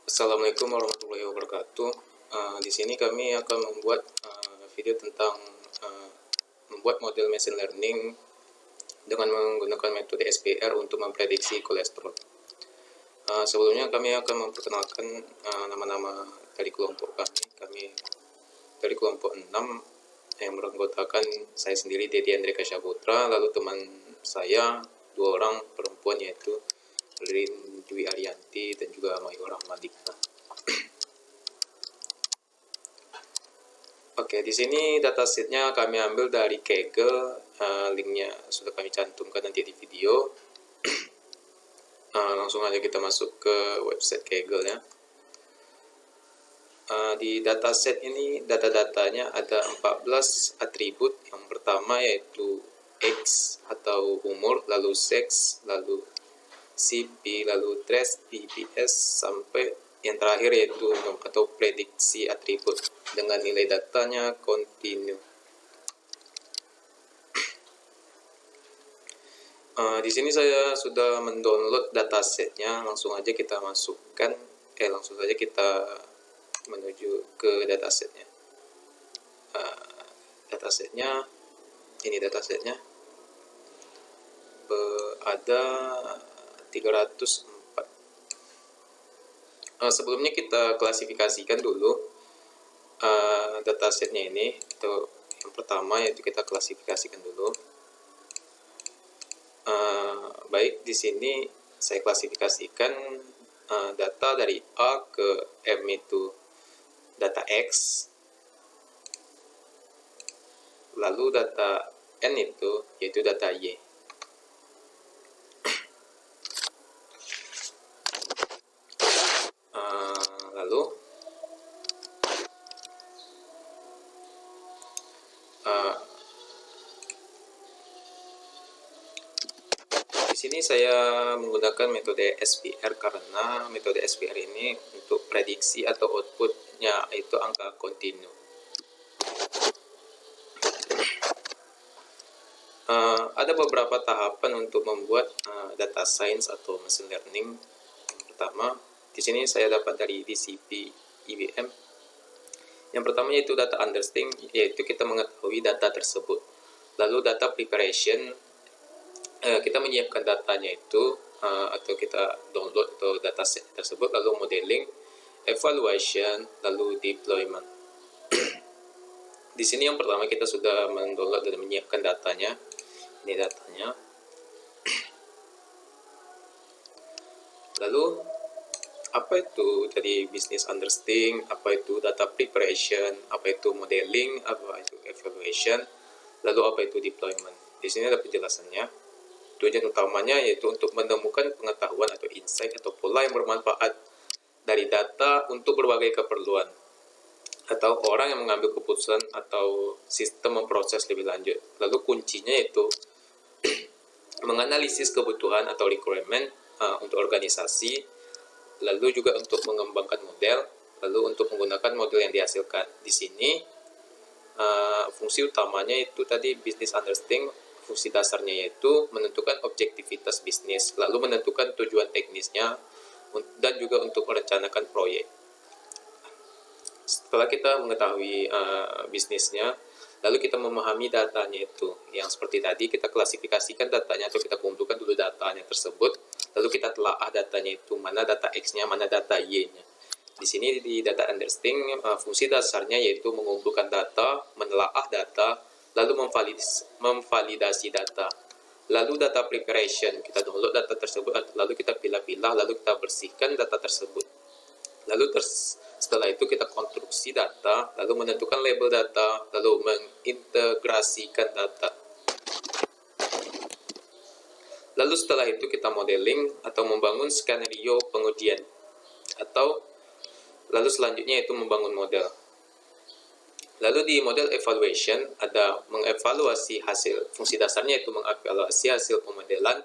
Assalamualaikum warahmatullahi wabarakatuh. Di sini kami akan membuat video tentang membuat model machine learning dengan menggunakan metode SPR untuk memprediksi kolesterol. Sebelumnya kami akan memperkenalkan nama-nama dari kelompok kami. Kami dari kelompok 6 yang beranggotakan saya sendiri, Dedi Andreka Syaputra, lalu teman saya 2 orang perempuan yaitu Rin Dwi Arianti dan juga Mayur Rahmadikna. Oke, di sini datasetnya kami ambil dari Kaggle, linknya sudah kami cantumkan nanti di video. Langsung aja kita masuk ke website Kaggle ya. Di dataset ini data-datanya ada 14 atribut. Yang pertama yaitu X atau umur, lalu seks, lalu CP, lalu trace, PPS, sampai yang terakhir yaitu atau prediksi atribut dengan nilai datanya kontinu. Di sini saya sudah mendownload datasetnya. Langsung aja kita masukkan, langsung saja kita menuju ke datasetnya. Datasetnya ini datasetnya ada 304. Sebelumnya kita klasifikasikan dulu datasetnya ini. Itu yang pertama, yaitu kita klasifikasikan dulu. Baik, di sini saya klasifikasikan data dari A ke M itu data X, lalu data N itu yaitu data Y. Lalu di sini saya menggunakan metode SPR karena metode SPR ini untuk prediksi atau outputnya itu angka kontinu. Ada beberapa tahapan untuk membuat data science atau machine learning. Yang pertama, di sini saya dapat dari DCP IBM. Yang pertama yaitu data understanding, yaitu kita mengetahui data tersebut. Lalu data preparation, kita menyiapkan datanya itu atau kita download atau dataset tersebut, lalu modeling, evaluation, lalu deployment. Di sini yang pertama kita sudah mendownload dan menyiapkan datanya. Ini datanya. Lalu apa itu jadi business understanding, apa itu data preparation, apa itu modeling, apa itu evaluation, lalu apa itu deployment. Di sini ada penjelasannya. Tujuan utamanya yaitu untuk menemukan pengetahuan atau insight atau pola yang bermanfaat dari data untuk berbagai keperluan atau orang yang mengambil keputusan atau sistem memproses lebih lanjut. Lalu kuncinya yaitu menganalisis kebutuhan atau requirement untuk organisasi, lalu juga untuk mengembangkan model, lalu untuk menggunakan model yang dihasilkan. Di sini fungsi utamanya itu tadi business understanding. Fungsi dasarnya yaitu menentukan objektivitas bisnis, lalu menentukan tujuan teknisnya, dan juga untuk merencanakan proyek. Setelah kita mengetahui bisnisnya, lalu kita memahami datanya itu. Yang seperti tadi, kita klasifikasikan datanya atau kita kumpulkan dulu datanya tersebut, lalu kita telaah datanya itu, mana data X-nya, mana data Y-nya. Di sini di data understanding, fungsi dasarnya yaitu mengumpulkan data, menelaah data, lalu memvalidasi data. Lalu data preparation, kita download data tersebut, lalu kita pilah-pilah, lalu kita bersihkan data tersebut. Lalu setelah itu kita konstruksi data, lalu menentukan label data, lalu mengintegrasikan data. Lalu setelah itu kita modeling atau membangun skenario pengujian. Lalu selanjutnya itu membangun model. Lalu di model evaluation ada mengevaluasi hasil. Fungsi dasarnya itu mengevaluasi hasil pemodelan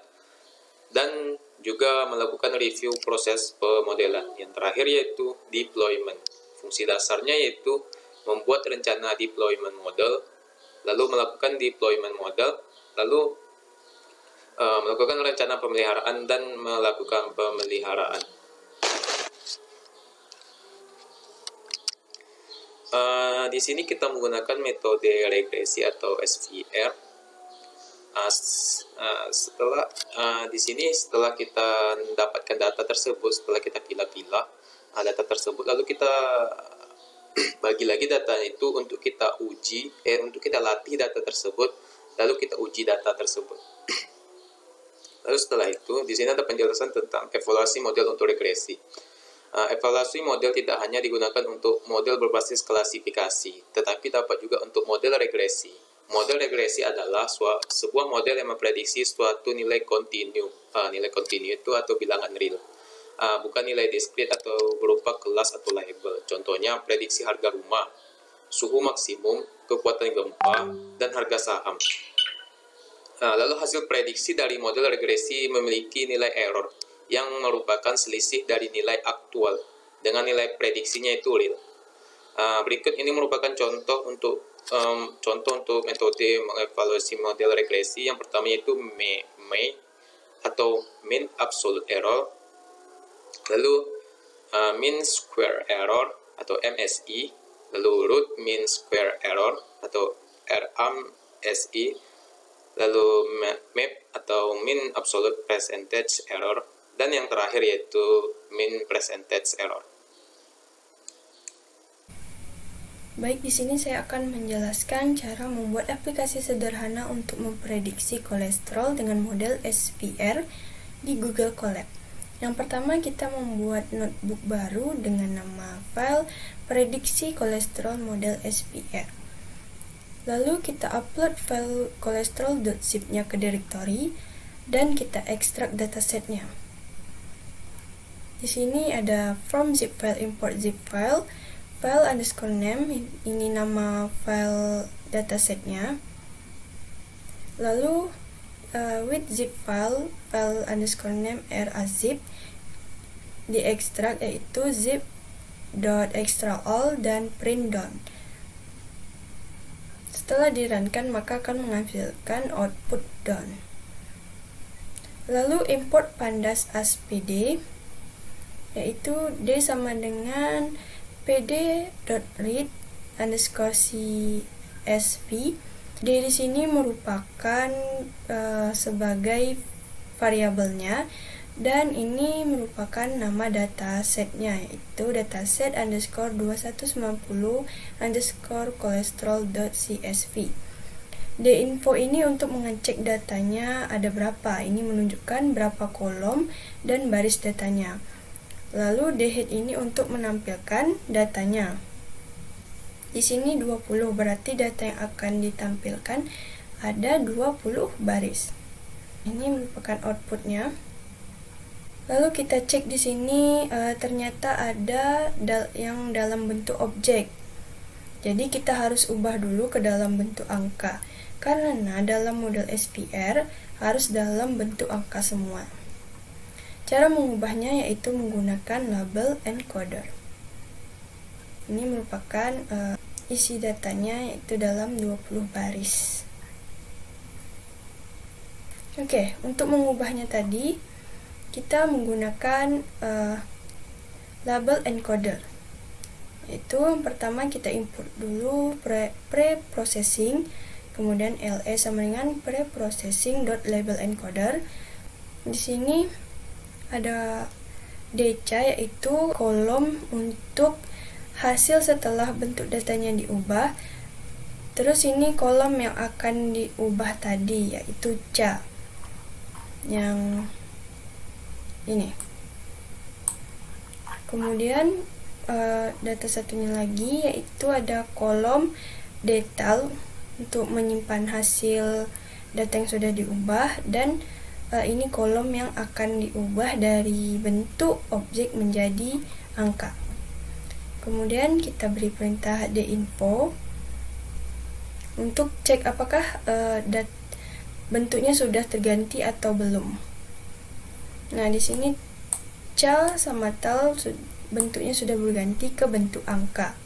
dan juga melakukan review proses pemodelan. Yang terakhir yaitu deployment. Fungsi dasarnya yaitu membuat rencana deployment model, lalu melakukan deployment model, lalu melakukan rencana pemeliharaan dan melakukan pemeliharaan. Di sini kita menggunakan metode regresi atau SVR. Setelah kita mendapatkan data tersebut, setelah kita pilah-pilah data tersebut, lalu kita bagi lagi data itu untuk kita untuk kita latih data tersebut, lalu kita uji data tersebut. Lalu setelah itu, di sini ada penjelasan tentang evaluasi model untuk regresi. Evaluasi model tidak hanya digunakan untuk model berbasis klasifikasi, tetapi dapat juga untuk model regresi. Model regresi adalah sebuah model yang memprediksi suatu nilai kontinu. Nilai kontinu itu atau bilangan real. Bukan nilai diskrit atau berupa kelas atau label. Contohnya prediksi harga rumah, suhu maksimum, kekuatan gempa, dan harga saham. Lalu hasil prediksi dari model regresi memiliki nilai error yang merupakan selisih dari nilai aktual dengan nilai prediksinya itu real. Berikut ini merupakan contoh untuk metode mengevaluasi model regresi. Yang pertama yaitu MEI atau Mean Absolute Error, lalu Mean Square Error atau MSE, lalu Root Mean Square Error atau RMSE, lalu MAP atau Mean Absolute Percentage Error, dan yang terakhir yaitu Mean Percentage Error. Baik, di sini saya akan menjelaskan cara membuat aplikasi sederhana untuk memprediksi kolesterol dengan model SVR di Google Colab. Yang pertama, kita membuat notebook baru dengan nama file prediksi kolesterol model SVR. Lalu kita upload file kolesterol.zip-nya ke directory dan kita ekstrak datasetnya. Di sini ada from zip file, import zip file, file underscore name, ini nama file datasetnya. Lalu with zip file, file underscore name razip, diekstrak yaitu zip.extraall dan print down. Setelah dirunkan maka akan menghasilkan output down. Lalu import pandas as pd, yaitu d sama dengan pd.read underscore csv. D di sini merupakan sebagai variabelnya, dan ini merupakan nama datasetnya, yaitu dataset underscore 2190 underscore kolesterol.csv. dinfo ini untuk mengecek datanya ada berapa, ini menunjukkan berapa kolom dan baris datanya. Lalu dhead ini untuk menampilkan datanya. Di sini 20, berarti data yang akan ditampilkan ada 20 baris. Ini merupakan outputnya. Lalu kita cek di sini ternyata ada yang dalam bentuk objek. Jadi kita harus ubah dulu ke dalam bentuk angka, karena dalam model SVR harus dalam bentuk angka semua. Cara mengubahnya yaitu menggunakan label encoder. Ini merupakan isi datanya, yaitu dalam 20 baris. Oke, untuk mengubahnya tadi kita menggunakan label encoder. Yaitu yang pertama kita import dulu pre-processing, kemudian LE sama dengan preprocessing.label encoder. Di sini ada deca, yaitu kolom untuk hasil setelah bentuk datanya diubah. Terus ini kolom yang akan diubah tadi, yaitu ca, yang ini. Kemudian data satunya lagi, yaitu ada kolom detail untuk menyimpan hasil data yang sudah diubah, dan ini kolom yang akan diubah dari bentuk objek menjadi angka. Kemudian kita beri perintah dinfo untuk cek apakah bentuknya sudah terganti atau belum. Nah, di sini cal sama tal bentuknya sudah berganti ke bentuk angka.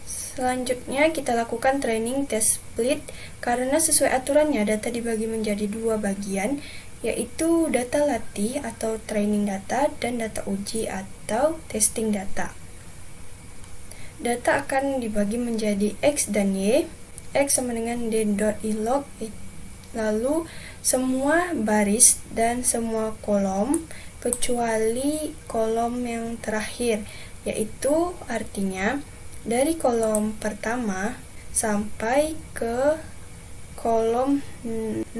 Selanjutnya kita lakukan training test split, karena sesuai aturannya data dibagi menjadi dua bagian, yaitu data latih atau training data dan data uji atau testing data. data akan dibagi menjadi X dan Y. X sama dengan d.ilog, lalu semua baris dan semua kolom kecuali kolom yang terakhir, yaitu artinya dari kolom pertama sampai ke kolom 6.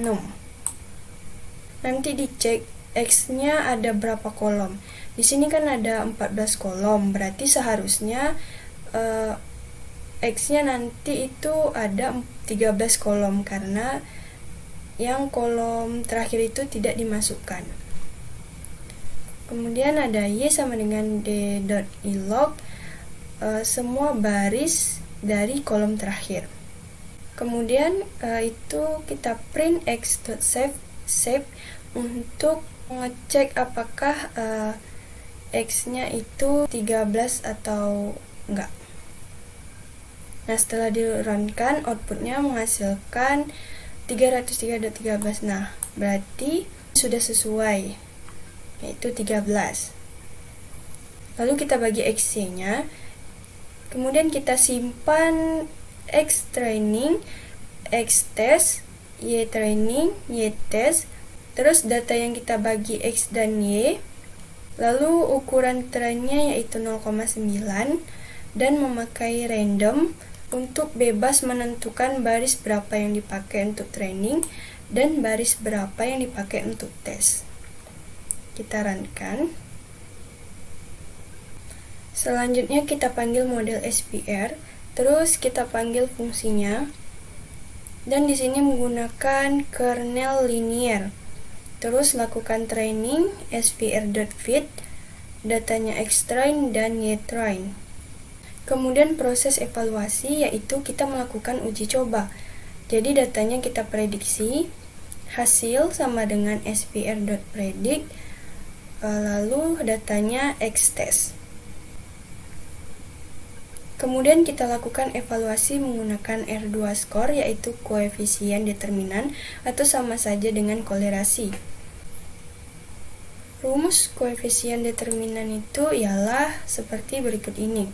Nanti dicek X-nya ada berapa kolom. Di sini kan ada 14 kolom, berarti seharusnya X-nya nanti itu ada 13 kolom karena yang kolom terakhir itu tidak dimasukkan. Kemudian ada Y sama dengan d.ilog, semua baris dari kolom terakhir. Kemudian itu kita print x.save untuk mengecek apakah X-nya itu 13 atau enggak. Nah, setelah di-runkan, outputnya menghasilkan 303.13. Nah, berarti sudah sesuai, yaitu 13. Lalu kita bagi XY-nya, kemudian kita simpan X training, X test, Y training, Y test, terus data yang kita bagi X dan Y, lalu ukuran trainnya yaitu 0,9 dan memakai random untuk bebas menentukan baris berapa yang dipakai untuk training dan baris berapa yang dipakai untuk tes. Kita runkan. Selanjutnya kita panggil model SPR, terus kita panggil fungsinya, dan di sini menggunakan kernel linear. Terus lakukan training spr.fit, datanya xtrain dan ytrain. Kemudian proses evaluasi yaitu kita melakukan uji coba. Jadi datanya kita prediksi, hasil sama dengan spr.predict, lalu datanya xtest. Kemudian kita lakukan evaluasi menggunakan R2 score, yaitu koefisien determinan atau sama saja dengan kolerasi. Rumus koefisien determinan itu ialah seperti berikut ini.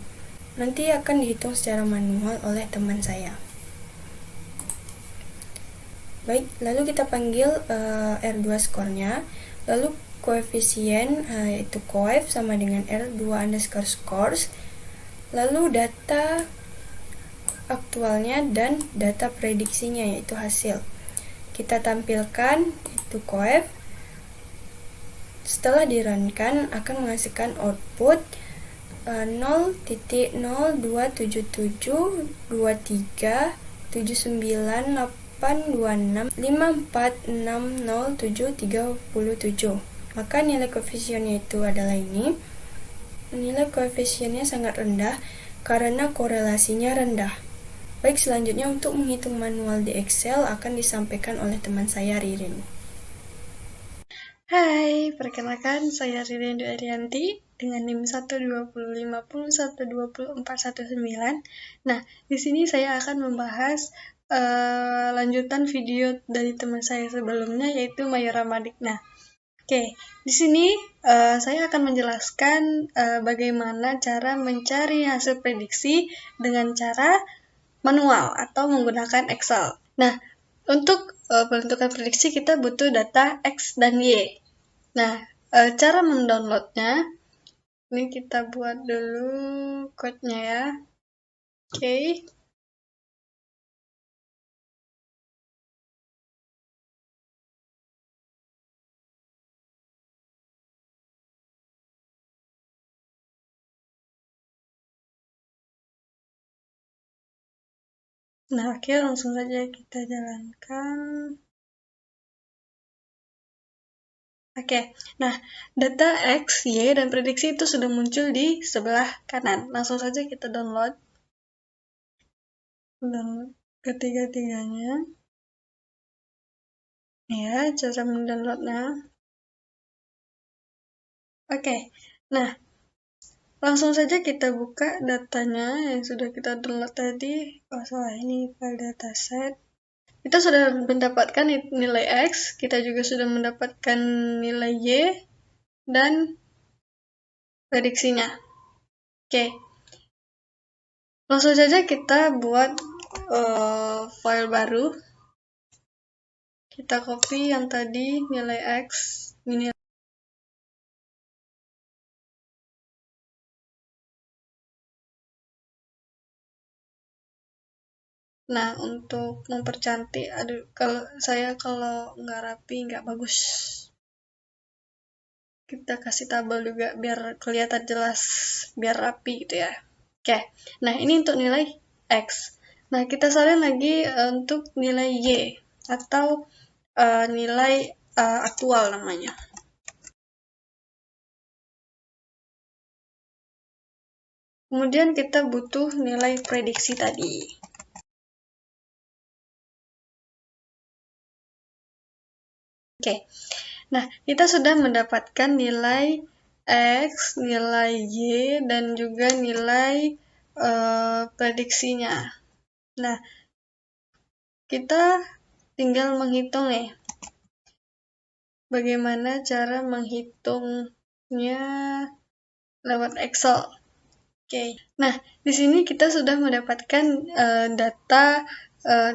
Nanti akan dihitung secara manual oleh teman saya. Baik, lalu kita panggil R2 score-nya, lalu koefisien yaitu koef sama dengan R2 underscore scores, lalu data aktualnya dan data prediksinya yaitu hasil. Kita tampilkan itu koef. Setelah dirunkan akan menghasilkan output 0.0272723798265460737. Maka nilai koefisiennya itu adalah ini. Nilai koefisiennya sangat rendah karena korelasinya rendah. Baik, selanjutnya untuk menghitung manual di Excel akan disampaikan oleh teman saya Ririn. Hai, perkenalkan saya Ririn Dwi Arianti dengan NIM 12050120419. Nah, di sini saya akan membahas lanjutan video dari teman saya sebelumnya yaitu Mayora Madik. Nah, oke, di sini saya akan menjelaskan bagaimana cara mencari hasil prediksi dengan cara manual atau menggunakan Excel. Nah, untuk menentukan prediksi kita butuh data X dan Y. Nah, cara mendownloadnya, ini kita buat dulu code-nya ya. Oke. Nah, oke, langsung saja kita jalankan. Oke, nah data X, Y, dan prediksi itu sudah muncul di sebelah kanan. Langsung saja kita download. Download ketiga-tiganya. Ya, cara mendownloadnya. Oke, nah langsung saja kita buka datanya yang sudah kita download tadi. Oh, salah, ini file dataset. Kita sudah mendapatkan nilai X, kita juga sudah mendapatkan nilai Y, dan prediksinya. Oke, Langsung saja kita buat file baru. Kita copy yang tadi nilai X, ini. Nah, untuk mempercantik, kalau nggak rapi, nggak bagus. Kita kasih tabel juga biar kelihatan jelas, biar rapi gitu ya. Oke, nah ini untuk nilai X. Nah, kita salin lagi untuk nilai Y, atau nilai aktual namanya. Kemudian kita butuh nilai prediksi tadi. Oke, nah kita sudah mendapatkan nilai X, nilai Y, dan juga nilai prediksinya. Nah, kita tinggal menghitung nih. Bagaimana cara menghitungnya lewat Excel. Oke, nah di sini kita sudah mendapatkan data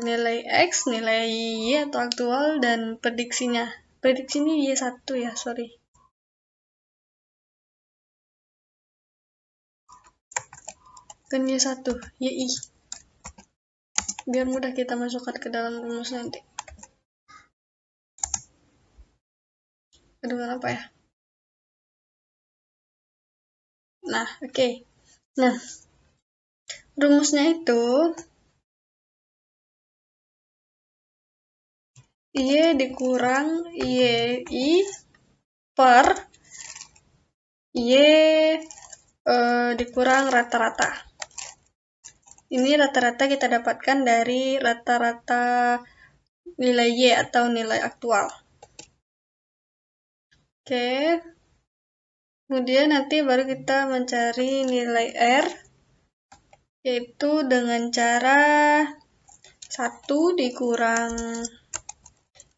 nilai X, nilai Y atau aktual, dan prediksinya. Prediksinya Y1 ya, sorry. Kan Y1, YI. Biar mudah kita masukkan ke dalam rumus nanti. Aduh, apa ya? Nah, oke. Nah, rumusnya itu Y dikurang YI per Y dikurang rata-rata. Ini rata-rata kita dapatkan dari rata-rata nilai Y atau nilai aktual. Oke. Kemudian nanti baru kita mencari nilai R, yaitu dengan cara 1 dikurang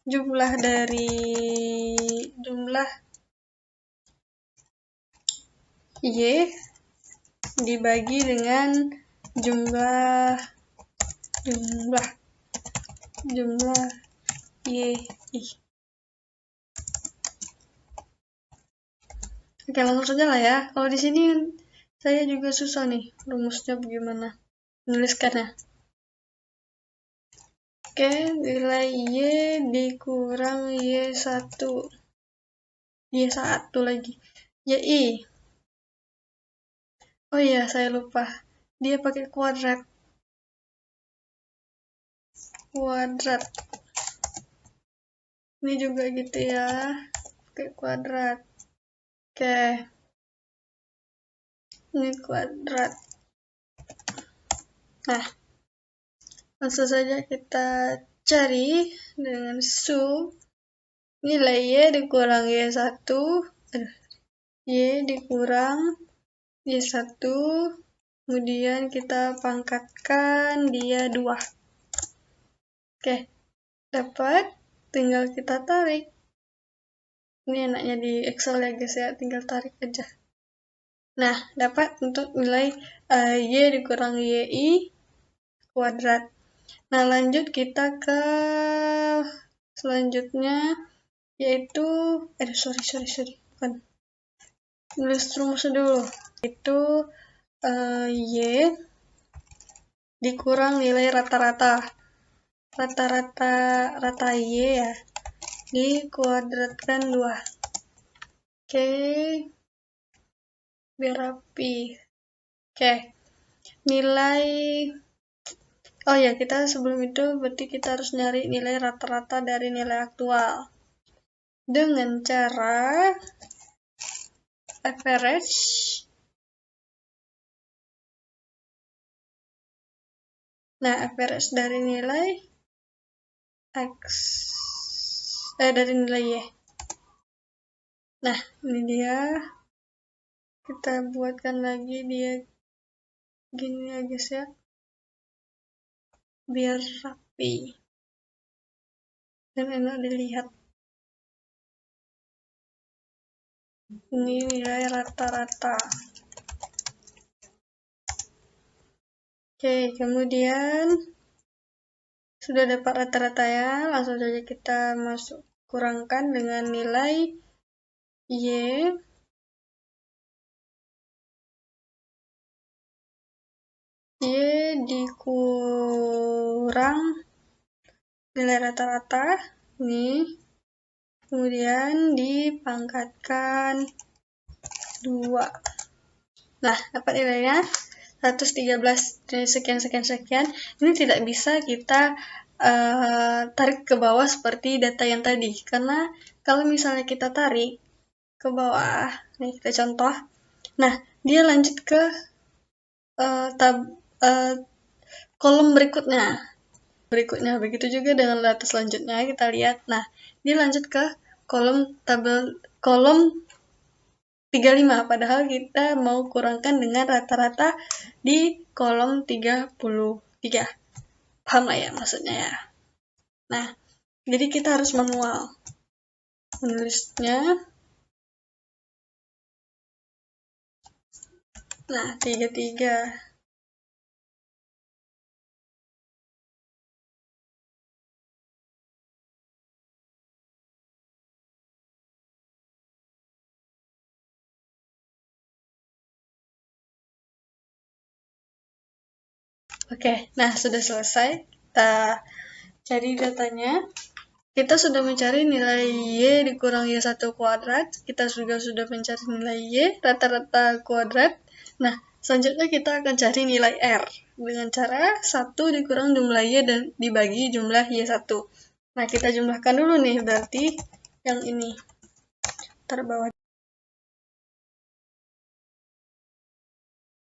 jumlah dari jumlah Y dibagi dengan jumlah YI. Oke, langsung saja lah ya. Kalau di sini saya juga susah nih rumusnya bagaimana menuliskannya. Oke, nilai Y dikurang Y1. Y1 lagi. YI. Oh iya, saya lupa. Dia pakai kuadrat. Ini juga gitu ya. Pakai kuadrat. Oke. Ini kuadrat. Nah, langsung saja kita cari dengan sum nilai Y dikurang Y1, Y dikurang Y1, kemudian kita pangkatkan dia 2. Oke, dapat, tinggal kita tarik. Ini enaknya di Excel ya guys ya, tinggal tarik aja. Nah, dapat untuk nilai Y dikurang YI kuadrat. Nah, lanjut kita ke selanjutnya, yaitu bukan, nulis rumusnya dulu. Itu Y dikurang nilai rata-rata Y ya, dikuadratkan 2. Oke, biar rapi. Oke, nilai, oh ya, kita sebelum itu berarti kita harus nyari nilai rata-rata dari nilai aktual dengan cara average average dari nilai X, dari nilai Y. Nah, ini dia. Kita buatkan lagi dia gini ya guys ya, biar rapi dan enak dilihat. Ini nilai rata-rata. Oke, kemudian sudah dapat rata-rata ya, langsung saja kita masuk kurangkan dengan nilai Y. Y dikurang nilai rata-rata, nih. Kemudian dipangkatkan 2. Nah, dapat nilainya 113 sekian. Ini tidak bisa kita tarik ke bawah seperti data yang tadi. Karena kalau misalnya kita tarik ke bawah, nih kita contoh. Nah, dia lanjut ke kolom berikutnya. Begitu juga dengan data selanjutnya, kita lihat. Nah, dia lanjut ke kolom 35, padahal kita mau kurangkan dengan rata-rata di kolom 33. Paham lah ya maksudnya ya? Nah, jadi kita harus manual menulisnya. Nah, 33. Oke, nah sudah selesai. Kita cari datanya. Kita sudah mencari nilai Y dikurang Y1 kuadrat. Kita juga sudah mencari nilai Y rata-rata kuadrat. Nah, selanjutnya kita akan cari nilai R. Dengan cara 1 dikurang jumlah Y dan dibagi jumlah Y1. Nah, kita jumlahkan dulu nih, berarti yang ini. Terbawah.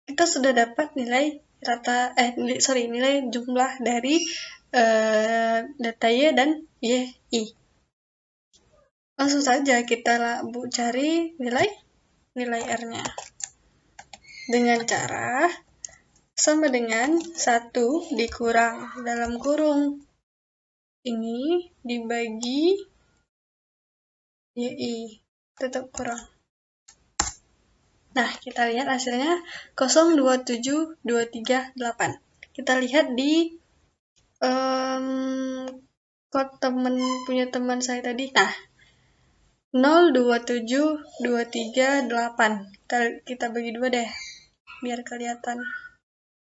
Kita sudah dapat nilai nilai jumlah dari data Y dan YI. Langsung saja kita cari nilai R-nya. Dengan cara sama dengan 1 dikurang dalam kurung ini dibagi YI. Tetap kurang. Nah, kita lihat hasilnya 0,27238. Kita lihat di punya teman saya tadi. Nah, 0,27238. Kita bagi 2 deh, biar kelihatan.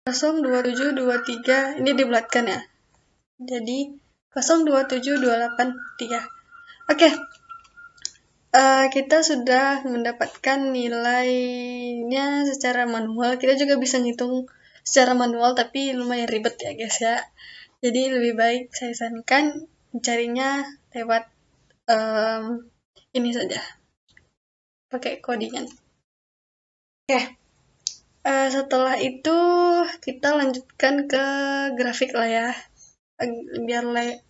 0,2723, ini dibulatkan ya. Jadi 0,27283. Oke. Kita sudah mendapatkan nilainya secara manual. Kita juga bisa ngitung secara manual, tapi lumayan ribet ya guys ya. Jadi lebih baik saya sarankan mencarinya lewat ini saja, pakai codingan. Oke. Setelah itu kita lanjutkan ke grafik lah ya,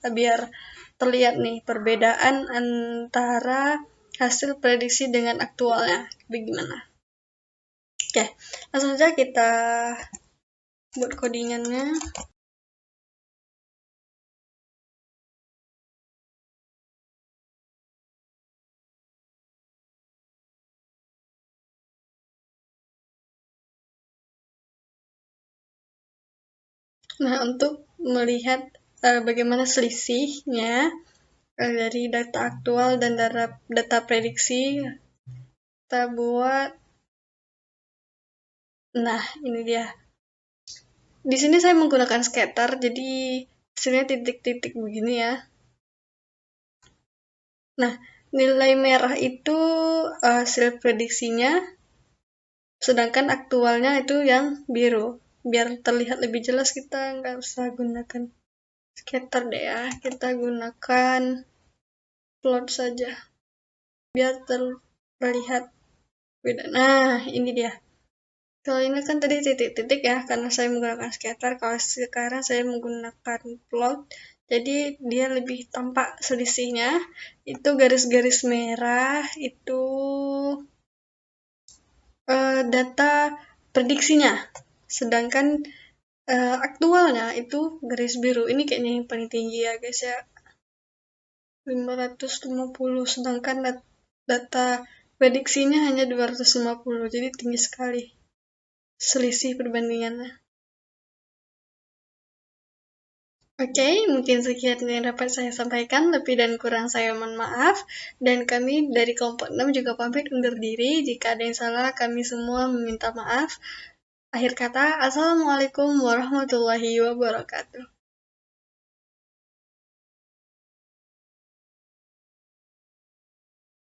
biar terlihat nih perbedaan antara hasil prediksi dengan aktualnya bagaimana. Oke, langsung saja kita buat codingannya. Nah, untuk melihat bagaimana selisihnya dari data aktual dan data prediksi, kita buat. Nah, ini dia. Di sini saya menggunakan scatter, jadi hasilnya titik-titik begini ya. Nah, nilai merah itu hasil prediksinya, sedangkan aktualnya itu yang biru. Biar terlihat lebih jelas, kita nggak usah gunakan scatter deh ya. Kita gunakan plot saja, biar terlihat beda. Nah, ini dia. Kalau ini kan tadi titik-titik ya, karena saya menggunakan scatter. Kalau sekarang saya menggunakan plot, jadi dia lebih tampak selisihnya. Itu garis-garis merah, itu data prediksinya. Sedangkan aktualnya itu garis biru. Ini kayaknya yang paling tinggi ya guys ya. 550, sedangkan data prediksinya hanya 250, jadi tinggi sekali selisih perbandingannya. Oke, mungkin sekian yang dapat saya sampaikan. Lebih dan kurang saya mohon maaf. Dan kami dari kelompok 6 juga pamit undur diri. Jika ada yang salah, kami semua meminta maaf. Akhir kata, Assalamualaikum warahmatullahi wabarakatuh.